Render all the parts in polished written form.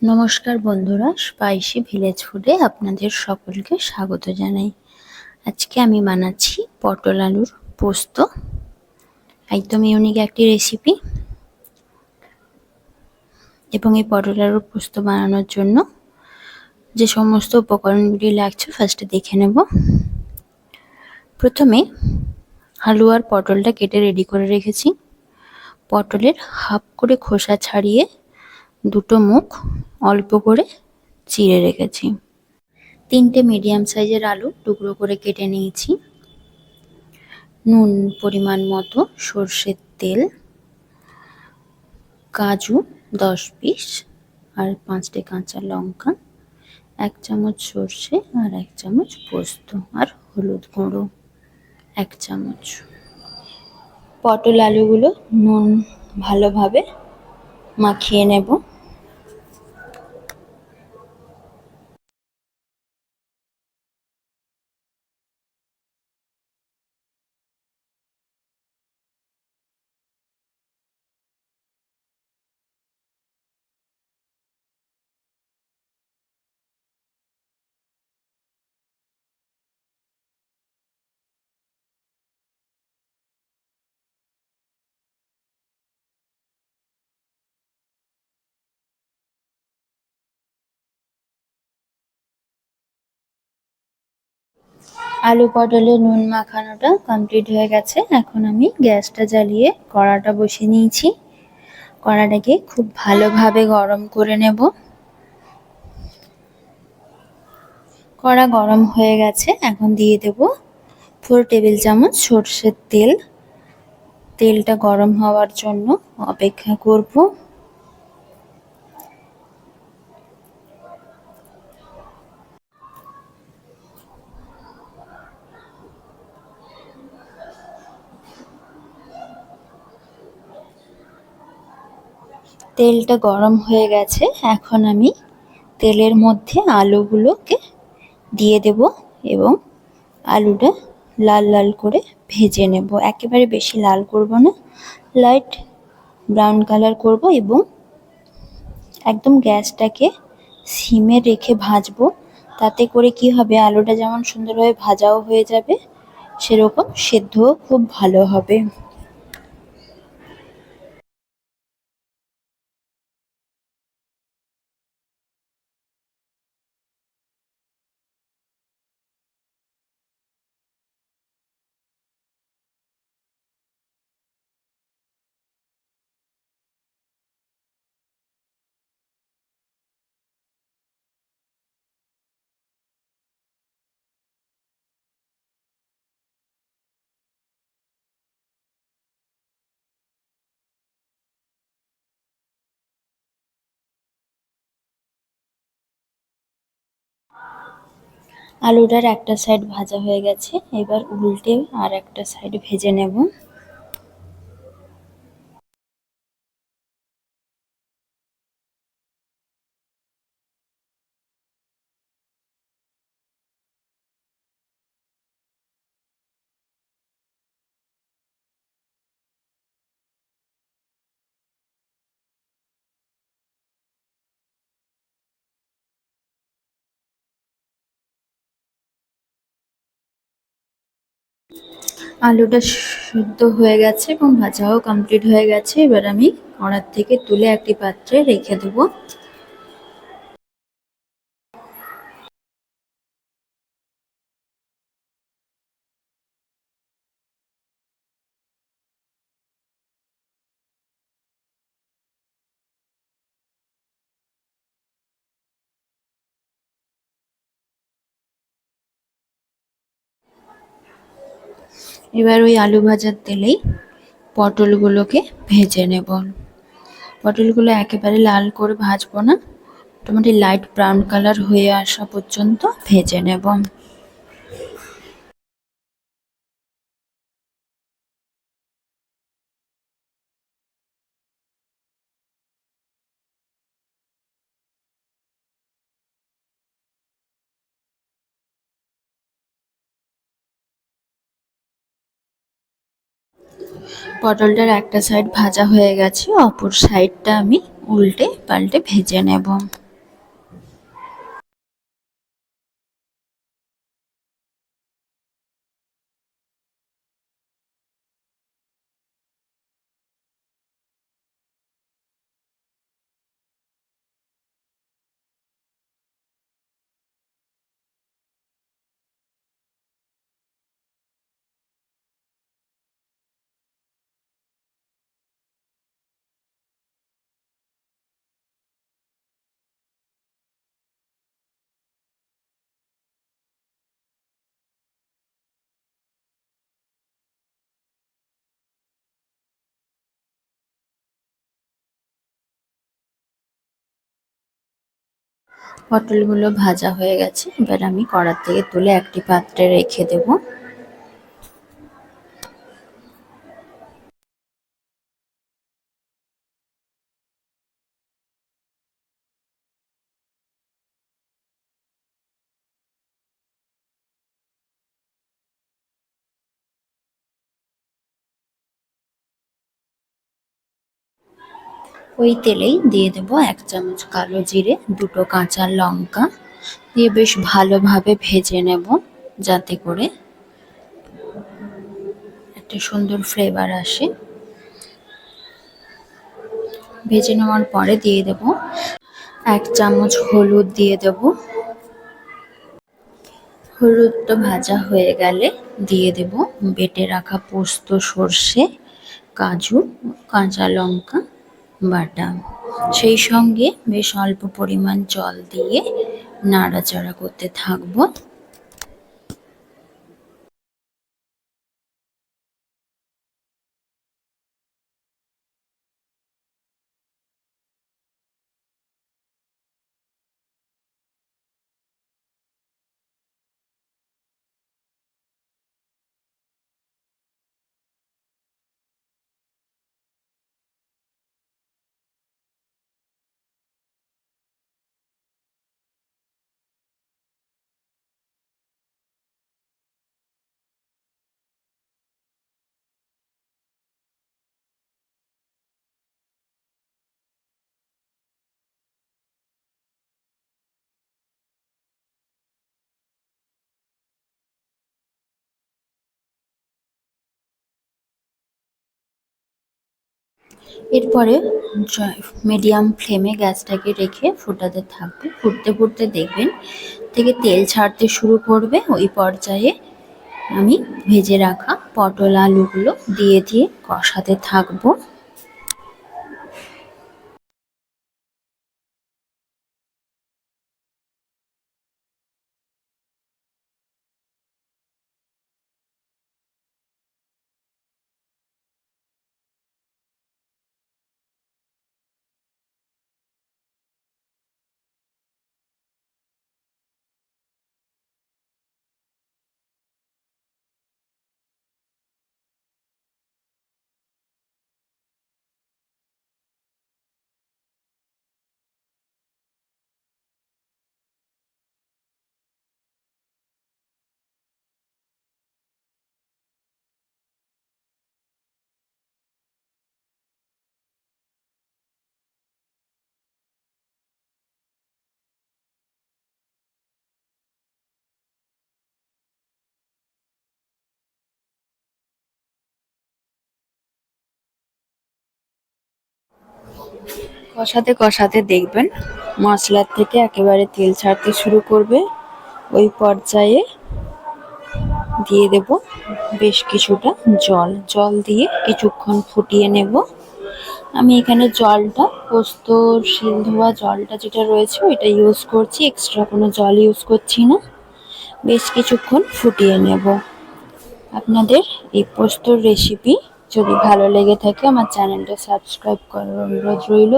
নমস্কার বন্ধুরা, spicy village ফুডে আপনাদের সকলকে স্বাগত জানাই। আজকে আমি বানাচ্ছি পটল আলুর পোস্ত। একদম ইউনিক একটি রেসিপি। এবং এই পটল আলুর পোস্ত বানানোর জন্য যে সমস্ত উপকরণগুলি লাগছে ফার্স্টে দেখে নেব। প্রথমে আলু আর পটলটা কেটে রেডি করে রেখেছি। পটলের হাফ করে খোসা ছাড়িয়ে দুটো মুখ অল্প করে চিড়ে রেখেছি। 3টে মিডিয়াম সাইজের আলু টুকরো করে কেটে নিয়েছি। নুন পরিমাণ মতো, সর্ষের তেল, কাজু 10 পিস আর 5টে কাঁচা লঙ্কা, 1 চামচ সর্ষে আর 1 চামচ পোস্ত আর হলুদ গুঁড়ো 1 চামচ। পটল আলুগুলো নুন ভালোভাবে মাখিয়ে নেব। আলু পটলে নুন মাখানোটা কমপ্লিট হয়ে গেছে। এখন আমি গ্যাসটা জ্বালিয়ে কড়াটা বসিয়ে নিয়েছি। কড়াটাকে খুব ভালোভাবে গরম করে নেব। কড়া গরম হয়ে গেছে। এখন দিয়ে দেব 4 টেবিল চামচ সর্ষের তেল। তেলটা গরম হওয়ার জন্য অপেক্ষা করব। তেলটা গরম হয়ে গেছে। এখন আমি তেলের মধ্যে আলুগুলোকে দিয়ে দেব এবং আলুটা লাল লাল করে ভেজে নেব। একেবারে বেশি লাল করব না, লাইট ব্রাউন কালার করব এবং একদম গ্যাসটাকে সিমে রেখে ভাজবো। তাতে করে কি হবে, আলুটা যেমন সুন্দরভাবে ভাজাও হয়ে যাবে, সেরকম সেদ্ধও খুব ভালো হবে। আলুটার একটা সাইড ভাজা হয়ে গেছে, এবার উল্টে আর একটা সাইড ভেজে নেব। আলুটা সিদ্ধ হয়ে গেছে এবং ভাজাও কমপ্লিট হয়ে গেছে। এবার আমি কড়ার থেকে তুলে একটি পাত্রে রেখে দেব। এবার ওই আলু ভাজার তেলেই পটলগুলোকে ভেজে নেব। পটলগুলো একেবারে লাল করে ভাজবো না, মোটামুটি লাইট ব্রাউন কালার হয়ে আসা পর্যন্ত ভেজে নেব। পটলটার একটা সাইড ভাজা হয়ে গেছে, অপর সাইডটা আমি উল্টে পাল্টে ভেজে নেব। পটলগুলো ভাজা হয়ে গেছে, এবার আমি কড়া থেকে তুলে একটি পাত্রে রেখে দেব। ওই তেলেই দিয়ে দেব 1 চামচ কালো জিরে, 2টো কাঁচা লঙ্কা দিয়ে বেশ ভালোভাবে ভেজে নেব, যাতে করে একটা সুন্দর ফ্লেভার আসে। ভেজে নেওয়ার পরে দিয়ে দেব 1 চামচ হলুদ দিয়ে দেব। হলুদটা ভাজা হয়ে গেলে দিয়ে দেব বেটে রাখা পোস্ত, সর্ষে, কাজু, কাঁচা লঙ্কা বাটা। সেই সঙ্গে বেশ অল্প পরিমাণ জল দিয়ে নাড়াচাড়া করতে থাকবো। এরপরে মিডিয়াম ফ্লেমে গ্যাসটাকে রেখে ফোটাতে থাকবে। ফুটতে ফুটতে দেখবেন থেকে তেল ছাড়তে শুরু করবে। ওই পর্যায়ে আমি ভেজে রাখা পটল আলুগুলো দিয়ে কষাতে থাকবো। কষাতে কষাতে দেখবেন মশলার থেকে একেবারে তেল ছাড়তে শুরু করবে। ওই পর্যায়ে দিয়ে দেব বেশ কিছুটা জল দিয়ে কিছুক্ষণ ফুটিয়ে নেব। আমি এখানে জলটা পোস্তর শিল ধোয়া জলটা যেটা রয়েছে ওইটা ইউজ করছি, এক্সট্রা কোনো জল ইউজ করছি না। বেশ কিছুক্ষণ ফুটিয়ে নেব। আপনাদের এই পোস্তর রেসিপি যদি ভালো লেগে থাকে আমার চ্যানেলটা সাবস্ক্রাইব করার অনুরোধ রইল।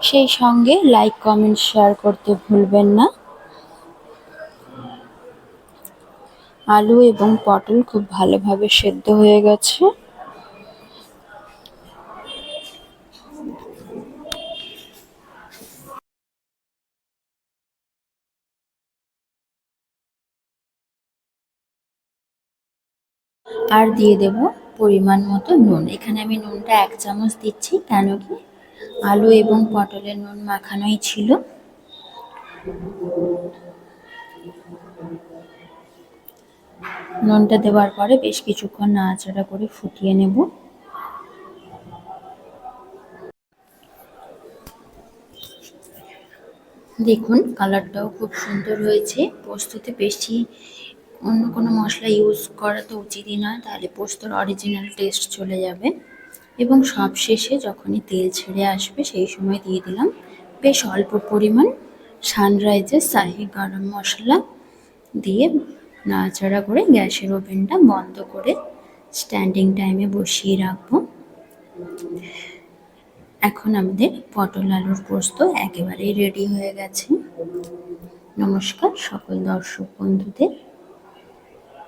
সেই সঙ্গে লাইক, কমেন্ট, শেয়ার করতে ভুলবেন না। আলু এবং পটল খুব ভালোভাবে সেদ্ধ হয়ে গেছে। আর দিয়ে দেব পরিমাণ মতো নুন। এখানে আমি নুনটা 1 চামচ দিচ্ছি, কেন কি আলু এবং পটলের নুন মাখানোই ছিল। নুনটা দেওয়ার পরে বেশ কিছুক্ষণ নাড়াচাড়া করে ফুটিয়ে নেব। দেখুন কালারটাও খুব সুন্দর হয়েছে। পোস্ততে বেশি অন্য কোনো মশলা ইউজ করা তো উচিতই নয়, তাহলে পোস্তর অরিজিনাল টেস্ট চলে যাবে। এবং সবশেষে যখনই তেল ছেড়ে আসবে সেই সময় দিয়ে দিলাম বেশ অল্প পরিমাণ সানরাইজের শাহি গরম মশলা দিয়ে নাড়াচাড়া করে গ্যাসের ওভেনটা বন্ধ করে স্ট্যান্ডিং টাইমে বসিয়ে রাখবো। এখন আমাদের পটল আলুর পোস্ত একেবারেই রেডি হয়ে গেছে। নমস্কার সকল দর্শক বন্ধুদের।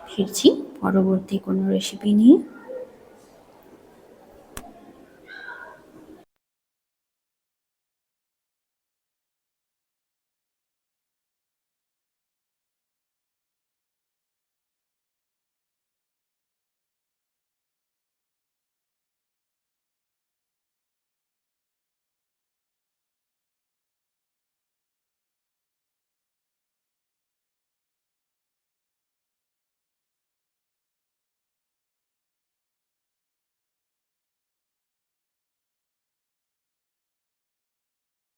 ফিরছি পরবর্তী কোনো রেসিপি নিয়ে।